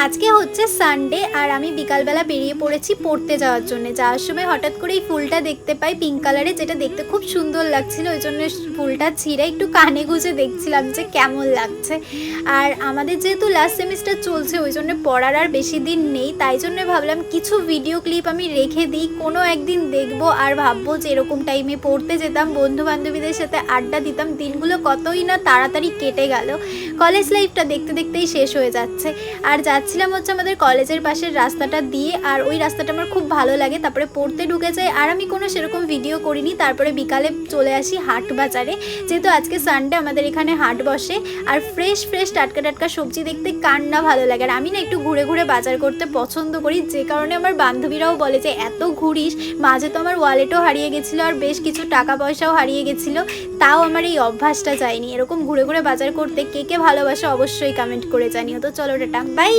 আজকে হচ্ছে সানডে আর আমি বিকালবেলা বেরিয়ে পড়েছি পড়তে যাওয়ার জন্য। যাওয়ার সময় হঠাৎ করে এই ফুলটা দেখতে পাই পিঙ্ক কালারে, যেটা দেখতে খুব সুন্দর লাগছিল। ওই জন্য ফুলটা ছিঁড়ে একটু কানে গুঁজে দেখছিলাম যে কেমন লাগছে। আর আমাদের যেহেতু লাস্ট সেমিস্টার চলছে ওই জন্য পড়ার আর বেশি দিন নেই, তাই জন্য ভাবলাম কিছু ভিডিও ক্লিপ আমি রেখে দিই, কোনো একদিন দেখবো আর ভাববো যে এরকম টাইমে পড়তে যেতাম, বন্ধু বান্ধবীদের সাথে আড্ডা দিতাম, দিনগুলো কতই না তাড়াতাড়ি কেটে গেল। কলেজ লাইফটা দেখতে দেখতেই শেষ হয়ে যাচ্ছে। আর যাচ্ছিলাম হচ্ছে আমাদের কলেজের পাশের রাস্তাটা দিয়ে, আর ওই রাস্তাটা আমার খুব ভালো লাগে। তারপরে পড়তে ঢুকে যাই, আর আমি কোনো সেরকম ভিডিও করিনি। তারপরে বিকালে চলে আসি হাট বাজারে, যেহেতু আজকে সানডে আমাদের এখানে হাট বসে। আর ফ্রেশ ফ্রেশ টাটকা টাটকা সবজি দেখতে কার না ভালো লাগে। আর আমি না একটু ঘুরে ঘুরে বাজার করতে পছন্দ করি, যে কারণে আমার বান্ধবীরাও বলে যে এত ঘুরিস। মাঝে তো আমার ওয়ালেটও হারিয়ে গেছিলো আর বেশ কিছু টাকা পয়সাও হারিয়ে গেছিলো, তাও আমার এই অভ্যাসটা যায়নি। এরকম ঘুরে ঘুরে বাজার করতে কে কে ভালোবাসে অবশ্যই কমেন্ট করে জানিও। তো চলো টাটা, বাই।